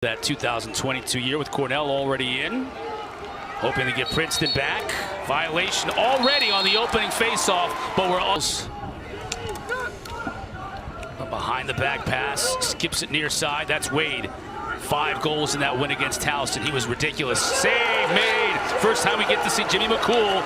That 2022 year with Cornell already in. Hoping to get Princeton back. Violation already on the opening faceoff, but we're also behind the back pass, skips it near side. That's Wade. 5 goals in that win against Towson. He was ridiculous. Save made. First time we get to see Jimmy McCool,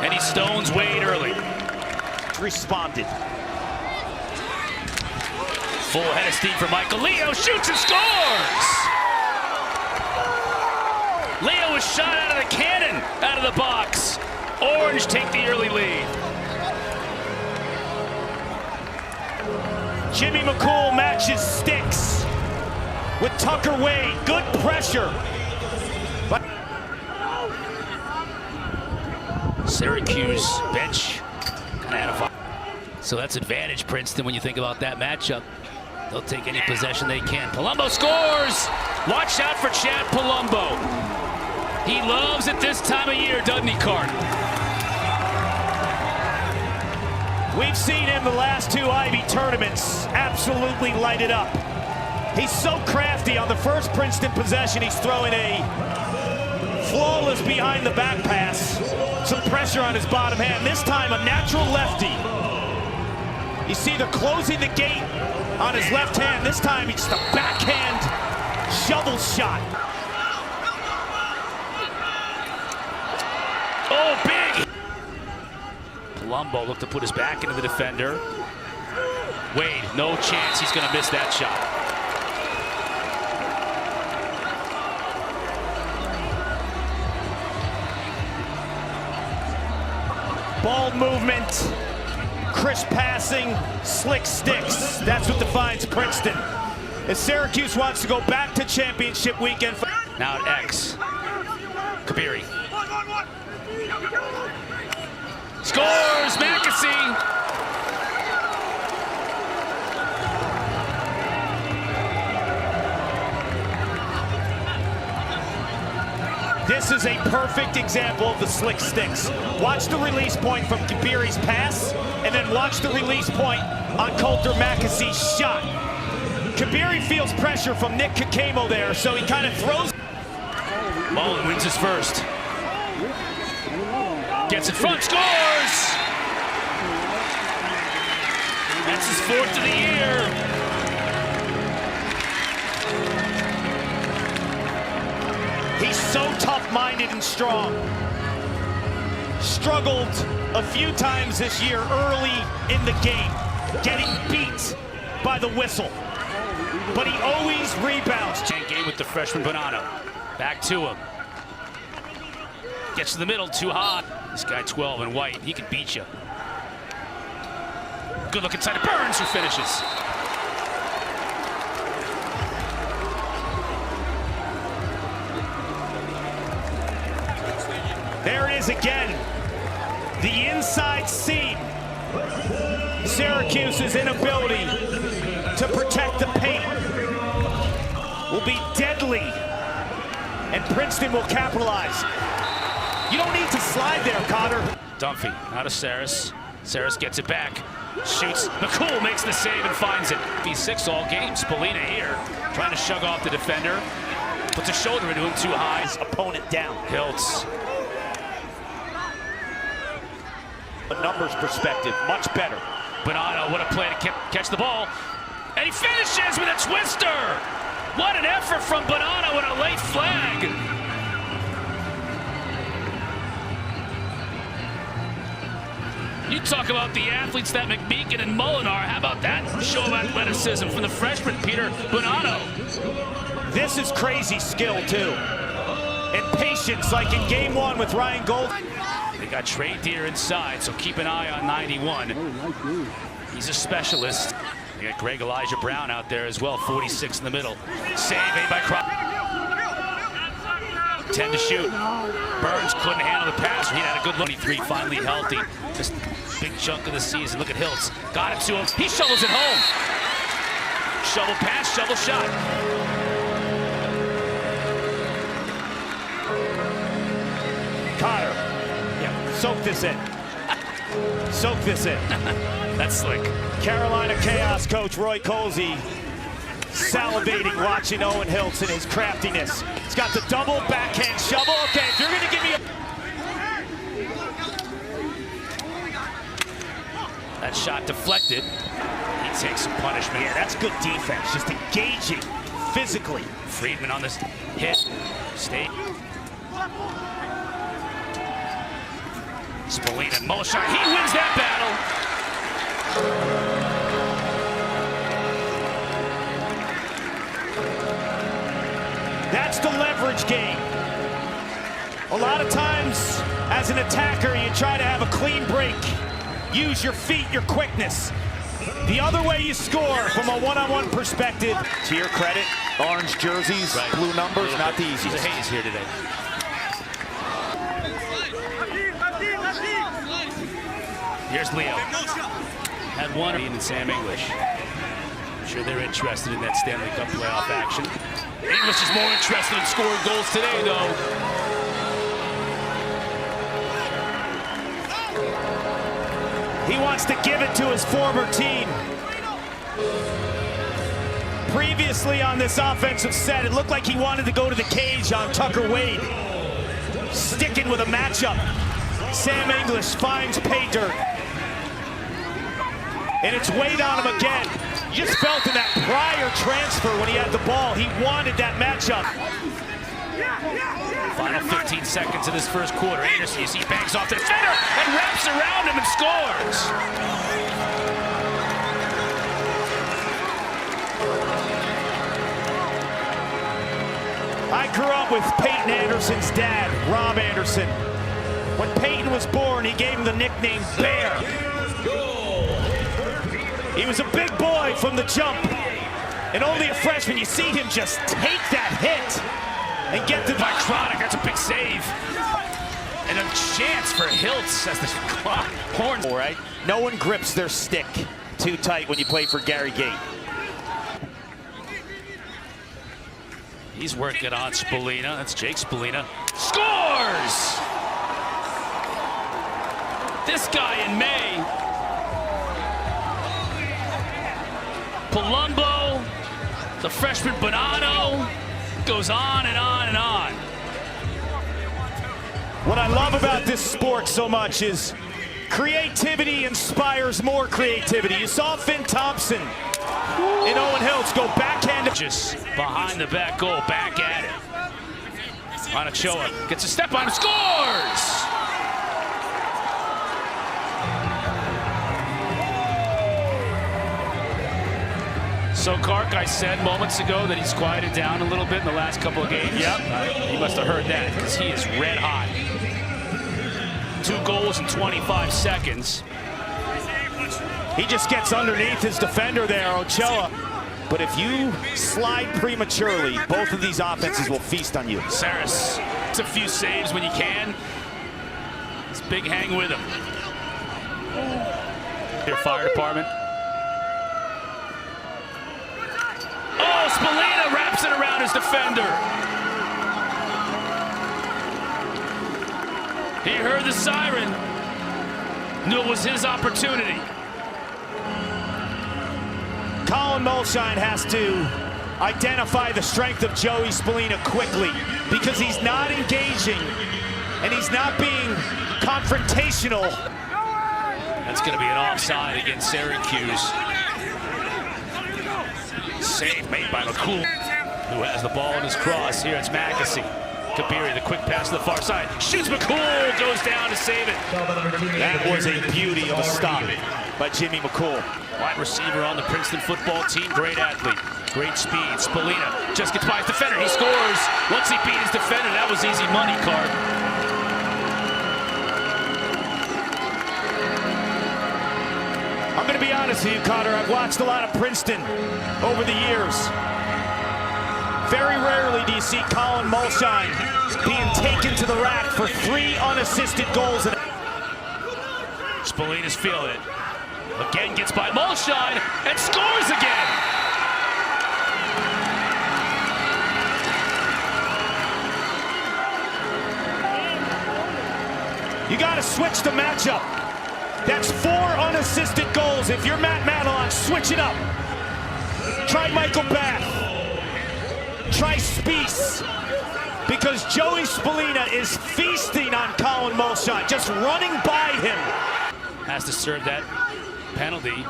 and he stones Wade early. Responded. Full head of steam for Michael. Leo shoots and scores! Leo was shot out of the cannon, out of the box. Orange take the early lead. Jimmy McCool matches sticks with Tucker Wade. Good pressure. But Syracuse bench kind of had a fire. So that's advantage Princeton when you think about that matchup. They'll take any possession they can. Palumbo scores! Watch out for Chad Palumbo. He loves it this time of year, doesn't he, Cart? We've seen him the last 2 Ivy tournaments absolutely light it up. He's so crafty. On the first Princeton possession, he's throwing a flawless behind the back pass. Some pressure on his bottom hand. This time, a natural lefty. You see they're closing the gate on his left hand. This time, it's the backhand shovel shot. Oh, big! Palumbo looked to put his back into the defender. Wade, no chance he's going to miss that shot. Ball movement, crisp passing, slick sticks. That's what defines Princeton. As Syracuse wants to go back to championship weekend. Now at X. Kabiri. Scores! Mackesy! This is a perfect example of the slick sticks. Watch the release point from Kabiri's pass, and then watch the release point on Coulter Mackesy's shot. Kabiri feels pressure from Nick Kakemo there, so he kind of throws. Mullen wins his first. Gets in front, scores! That's his 4th of the year. He's so tough-minded and strong. Struggled a few times this year early in the game, getting beat by the whistle. But he always rebounds. Game with the freshman Bonanno. Back to him. Gets to the middle, too hot. This guy 12 and white, he can beat you. Good look inside of Burns, who finishes. There it is again. The inside seam. Syracuse's inability to protect the paint will be deadly, and Princeton will capitalize. You don't need to slide there, Cotter. Dunphy, out of Saris. Saris gets it back. Shoots. McCool makes the save and finds it. He's 6 all game. Spallina here, trying to shug off the defender. Puts a shoulder into him too high. His opponent down. Hiltz. A numbers perspective, much better. Bonanno, what a play to catch the ball. And he finishes with a twister. What an effort from Bonanno and a late flag. You talk about the athletes that McMeekin and Mullen are. How about that show of athleticism from the freshman, Peter Bonanno? This is crazy skill, too. And patience, like in game 1 with Ryan Gold. They got Trey Deer inside, so keep an eye on 91. He's a specialist. They got Greg Elijah Brown out there as well, 46 in the middle. Save made by Crop. 10 to shoot. Burns couldn't handle the pass. He had a good look. 23 finally healthy. Just big chunk of the season. Look at Hiltz. Got it to him. He shovels it home. Shovel pass, shovel shot. Cotter. Yeah, soak this in. Soak this in. That's slick. Carolina Chaos coach Roy Colsey salivating watching Owen Hiltz and his craftiness. He's got the double backhand shovel. Okay, if you're going to give me a... That shot deflected. He takes some punishment. Yeah, that's good defense. Just engaging physically. Friedman on this hit. State. Spallina and Molshine. He wins that battle. That's the leverage game. A lot of times, as an attacker, you try to have a clean break. Use your feet, your quickness. The other way you score from a one-on-one perspective. To your credit, orange jerseys, right. Blue numbers, not the easiest. There's a haze here today. Here's Leo. Had one in Sam English. I'm sure they're interested in that Stanley Cup playoff action. English is more interested in scoring goals today, though. He wants to give it to his former team. Previously on this offensive set, it looked like he wanted to go to the cage on Tucker Wade. Sticking with a matchup. Sam English finds pay dirt. And it's Wade on him again. You just felt in that prior transfer when he had the ball, he wanted that matchup. Final 15 seconds of this first quarter. Anderson, you see, bangs off the defender and wraps around him and scores. I grew up with Peyton Anderson's dad, Rob Anderson. When Peyton was born, he gave him the nickname Bear. He was a big boy from the jump. And only a freshman, you see him just take that hit and get to by Chronic. That's a big save. And a chance for Hiltz as the clock horns. All right. No one grips their stick too tight when you play for Gary Gait. He's working on Spallina. That's Jake Spallina. Scores! This guy in May. Palumbo, the freshman Bonanno, goes on and on and on. What I love about this sport so much is creativity inspires more creativity. You saw Finn Thompson and Owen Hiltz go backhand. Just behind the back goal, back at it. Ochoa gets a step on him, scores! So Kark, I said moments ago that he's quieted down a little bit in the last couple of games. Yep. You must have heard that because he is red hot. 2 goals in 25 seconds. He just gets underneath his defender there, Ochoa. But if you slide prematurely, both of these offenses will feast on you. Saris, it's a few saves when you can. It's big hang with him. Your fire department. Oh, Spallina wraps it around his defender. He heard the siren, knew it was his opportunity. Colin Molshine has to identify the strength of Joey Spallina quickly because he's not engaging and he's not being confrontational. That's going to be an offside against Syracuse. Save made by McCool, who has the ball in his cross. Here it's Mackesy. Kabiri, the quick pass to the far side. Shoots McCool, goes down to save it. That was a beauty of a stop by Jimmy McCool. Wide receiver on the Princeton football team, great athlete, great speed. Spallina just gets by his defender, he scores. Once he beat his defender, that was easy money, Card. I'm going to be honest with you, Cotter. I've watched a lot of Princeton over the years. Very rarely do you see Colin Molshine being taken to the rack for 3 unassisted goals. Spallina's feeling it. Again gets by Molshine and scores again. You got to switch the matchup. That's 4 unassisted goals. If you're Matt Madelon, switch it up. Try Michael Bath. tri-spice, because Joey Spallina is feasting on Colin Mulshot, just running by him. Has to serve that penalty,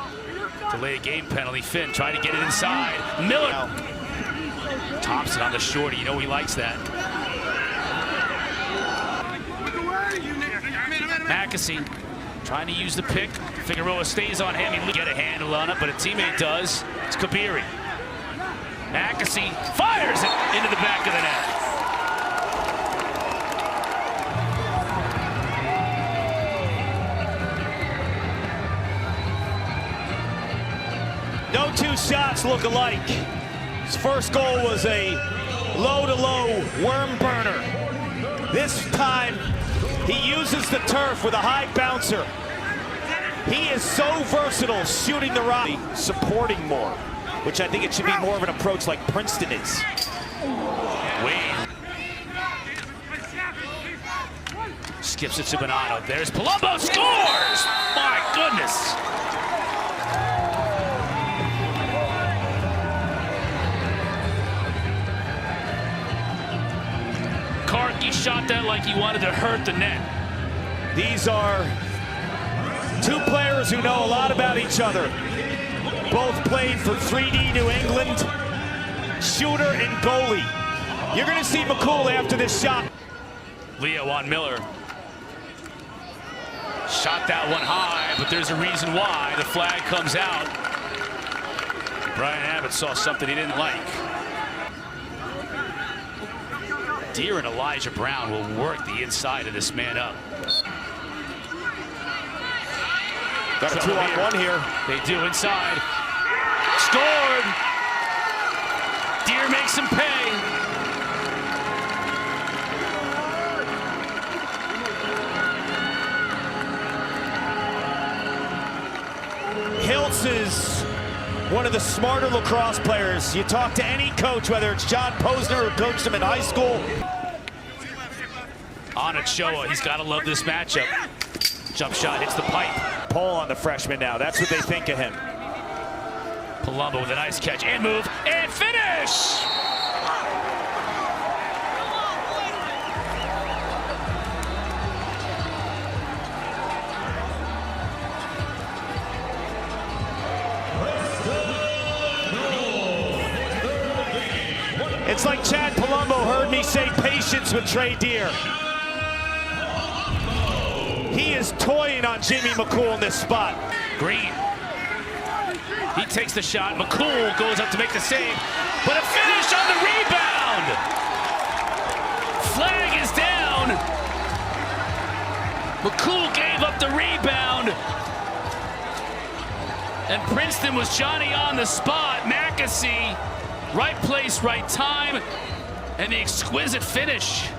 delay a game penalty. Finn trying to get it inside. Miller. Thompson on the shorty, you know he likes that. Mackesy trying to use the pick. Figueroa stays on him. He get a handle on it, but a teammate does. It's Kabiri. Mackesy fires it into the back of the net. No two shots look alike. His first goal was a low-to-low worm burner. This time, he uses the turf with a high bouncer. He is so versatile shooting the rock. Supporting more, which I think it should be more of an approach like Princeton is. Wayne. Skips it to Bonanno. There's Palumbo, scores! My goodness. Karki shot that like he wanted to hurt the net. These are two players who know a lot about each other. Both played for 3D New England, shooter and goalie. You're going to see McCool after this shot. Leo on Miller. Shot that one high, but there's a reason why. The flag comes out. Brian Abbott saw something he didn't like. Deere and Elijah Brown will work the inside of this man up. Got a 2-on-1 here. They do inside. Scored. Deere makes him pay. Hiltz is one of the smarter lacrosse players. You talk to any coach, whether it's John Posner who coached him in high school. On Ochoa, he's got to love this matchup. Jump shot hits the pipe. Pull on the freshman now. That's what they think of him. Palumbo with a nice catch and move and finish! It's like Chad Palumbo heard me say patience with Trey Deere. He is toying on Jimmy McCool in this spot. Green. He takes the shot. McCool goes up to make the save, but a finish on the rebound. Flag is down. McCool gave up the rebound. And Princeton was Johnny on the spot. Mackesy, right place, right time, and the exquisite finish.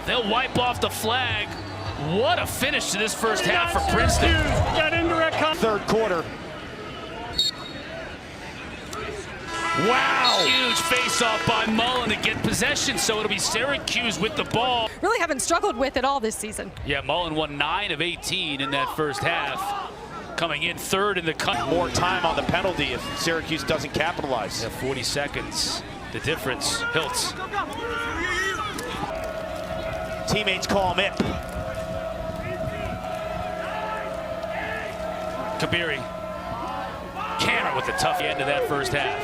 They'll wipe off the flag. What a finish to this first half for Princeton. Third quarter. Wow! Huge face-off by Mullen to get possession, so it'll be Syracuse with the ball. Really haven't struggled with it all this season. Yeah, Mullen won 9 of 18 in that first half. Coming in third in the country. More time on the penalty if Syracuse doesn't capitalize. Yeah, 40 seconds. The difference. Hiltz. Teammates call him Ip. Kabiri. Cameron with the tough end of that first half.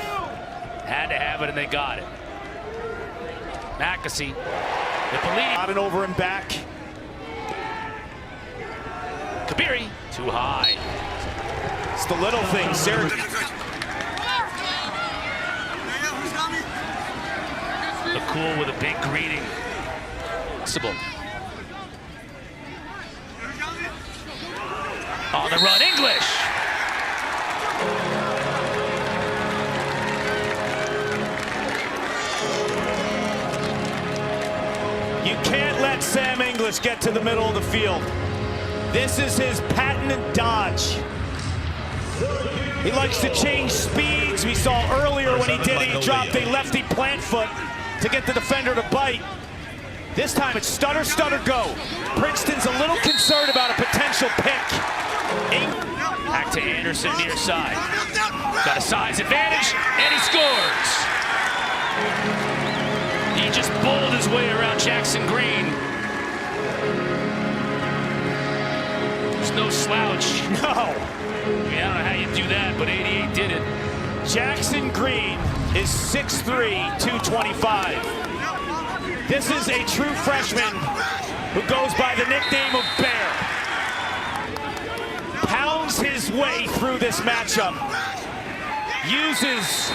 Had to have it, and they got it. Mackesy. Out and over and back. Kabiri. Too high. It's the little things. Syracuse. McCool with a big greeting. On the run, English. You can't let Sam English get to the middle of the field. This is his patented dodge. He likes to change speeds. We saw earlier when he did it, he dropped a lefty plant foot to get the defender to bite. This time it's stutter, stutter, go. Princeton's a little concerned about a potential pick. Back to Anderson near side. Got a size advantage, and he scores. He just bowled his way around Jackson Green. There's no slouch. No. I don't know how you do that, but 88 did it. Jackson Green is 6'3", 225. This is a true freshman who goes by the nickname of Bear. Pounds his way through this matchup. Uses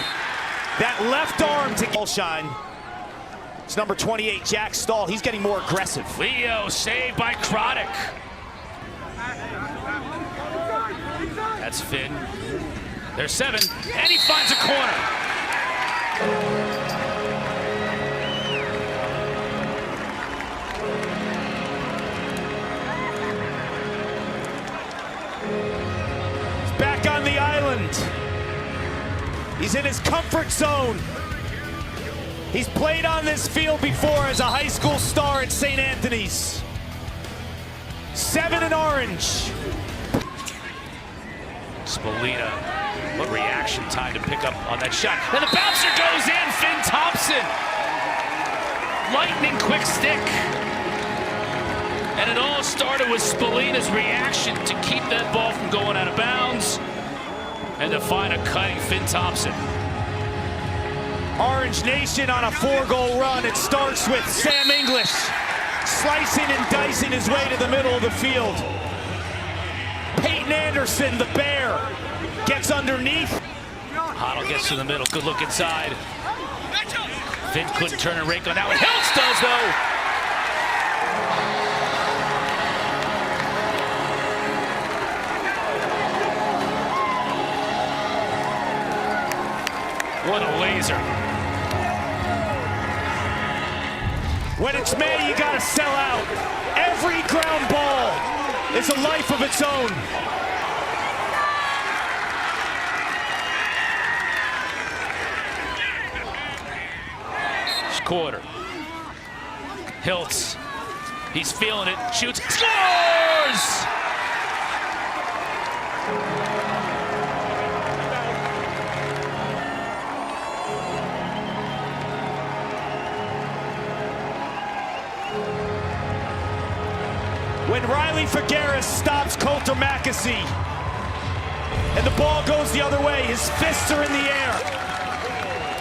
that left arm to goal shine. It's number 28, Jack Stahl. He's getting more aggressive. Leo saved by Croddick. That's Finn. There's 7, and he finds a corner. He's back on the island. He's in his comfort zone. He's played on this field before as a high school star at St. Anthony's. 7 in orange. Spolina, what reaction time to pick up on that shot. And the bouncer goes in, Finn Thompson. Lightning quick stick. And it all started with Spolina's reaction to keep that ball from going out of bounds and to find a cutting Finn Thompson. Orange Nation on a 4-goal run. It starts with Sam English slicing and dicing his way to the middle of the field. Peyton Anderson, the Bear, gets underneath. Hoddle gets to the middle, good look inside. Finn couldn't turn a rake on that one. Hiltz does, though. What a laser. When it's May, you gotta sell out. Every ground ball is a life of its own. Quarter. Hiltz. He's feeling it. Shoots. Scores! When Riley Figueres stops Coulter Mackesy and the ball goes the other way, his fists are in the air.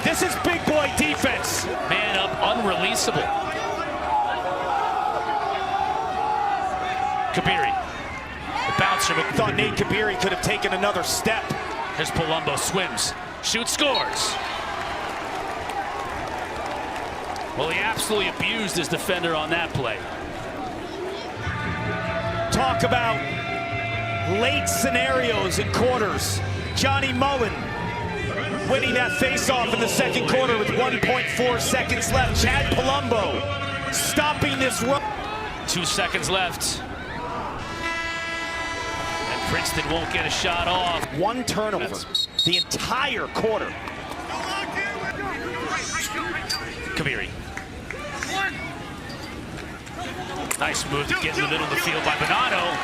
This is big boy defense. Man up, unreleasable. Kabiri. The bouncer. Thought Nate Kabiri could have taken another step. Here's Palumbo, swims, shoots, scores. Well, he absolutely abused his defender on that play. Talk about late scenarios in quarters. Johnny Mullen winning that face-off in the second quarter with 1.4 seconds left. Chad Palumbo stopping this run. 2 seconds left. And Princeton won't get a shot off. 1 turnover the entire quarter. Kabiri. Nice move to get in the middle of the field by Bonanno.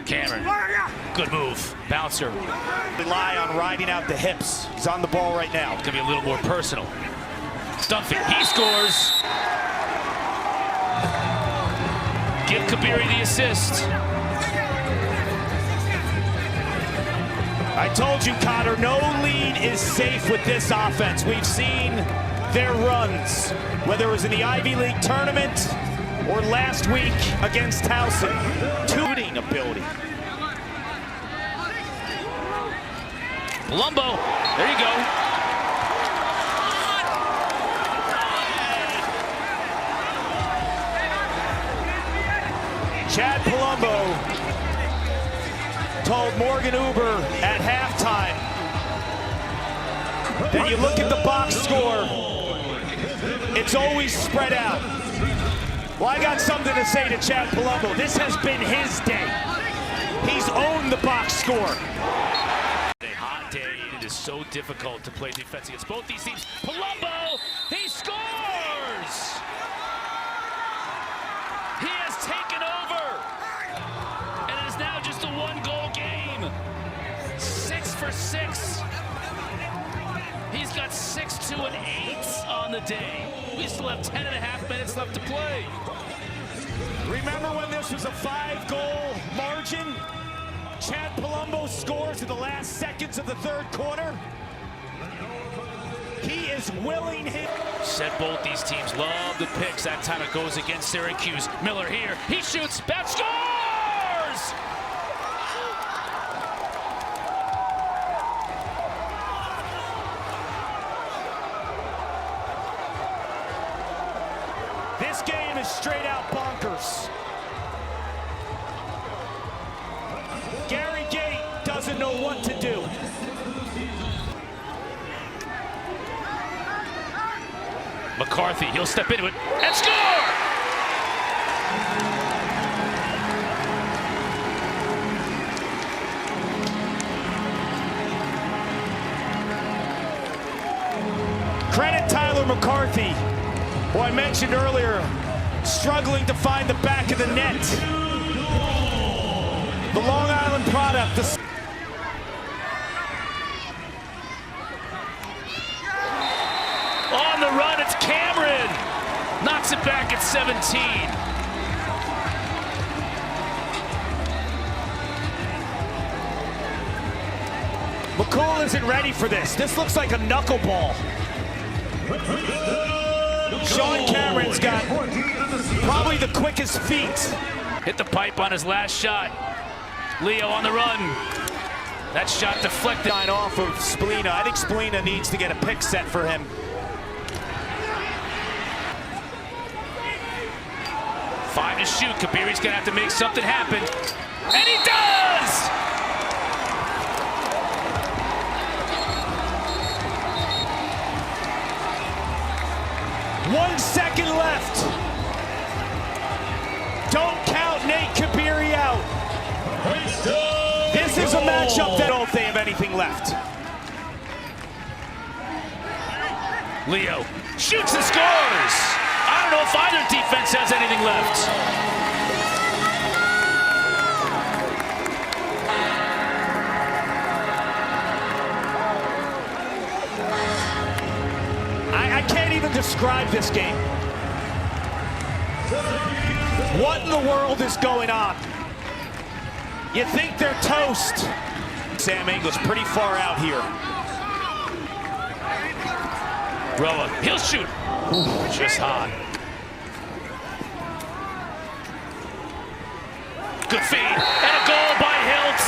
Cameron, good move. Bouncer. Rely on riding out the hips. He's on the ball right now. It's gonna be a little more personal. Dunphy, he scores. Give Kabiri the assist. I told you, Cotter, no lead is safe with this offense. We've seen their runs, whether it was in the Ivy League tournament or last week against Towson. Shooting ability. Palumbo, there you go. Chad Palumbo told Morgan Uber at halftime that you look at the box score, it's always spread out. Well, I got something to say to Chad Palumbo. This has been his day. He's owned the box score. A hot day, it is so difficult to play defense against both these teams. Palumbo, he scores! He has taken over. 6. He's got 6, 2, and 8 on the day. We still have 10.5 minutes left to play. Remember when this was a 5-goal margin? Chad Palumbo scores in the last seconds of the third quarter. He is willing him. Said both these teams love the picks. That time it goes against Syracuse. Miller here. He shoots. Bat scores! This game is straight out bonkers. Gary Gate doesn't know what to do. McCarthy, he'll step into it and score! Credit Tyler McCarthy, who I mentioned earlier, struggling to find the back of the net. The Long Island product. On the run, it's Cameron. Knocks it back at 17. McCool isn't ready for this. This looks like a knuckleball. Sean Cameron's got probably the quickest feet. Hit the pipe on his last shot. Leo on the run. That shot deflected. Off of Spalina. I think Spalina needs to get a pick set for him. Five to shoot. Kabiri's gonna have to make something happen. And he does! 1 second left. Don't count Nate Kabiri out. This is a matchup that I don't think they have anything left. Leo shoots and scores! I don't know if either defense has anything left. I can't even describe this game. What in the world is going on? You think they're toast. Sam English pretty far out here. Roa, he'll shoot. Ooh, just hot. Good feed, and a goal by Hiltz.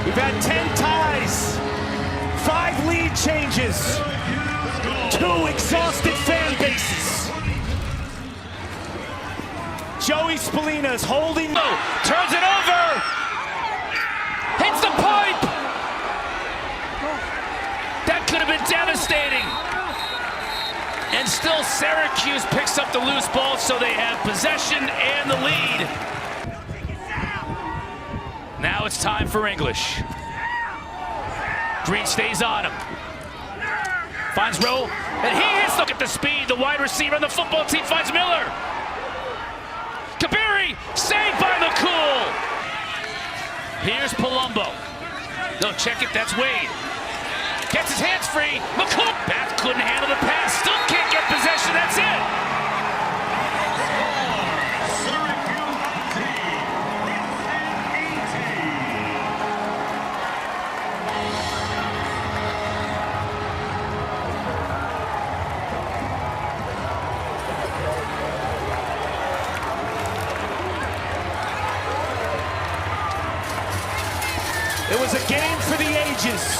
We've had 10 ties, 5 lead changes, 2 exhausted fan bases. Joey Spalina is holding. Turns it over. Hits the pipe. That could have been devastating. And still Syracuse picks up the loose ball, so they have possession and the lead. Now it's time for English. Green stays on him. Finds Rowe, and he hits. Look at the speed. The wide receiver on the football team finds Miller. Kabiri, saved by McCool. Here's Palumbo. No, check it, that's Wade. Gets his hands free. McCool. Bath couldn't handle the pass. Still can't get possession, that's it. It was a game for the ages.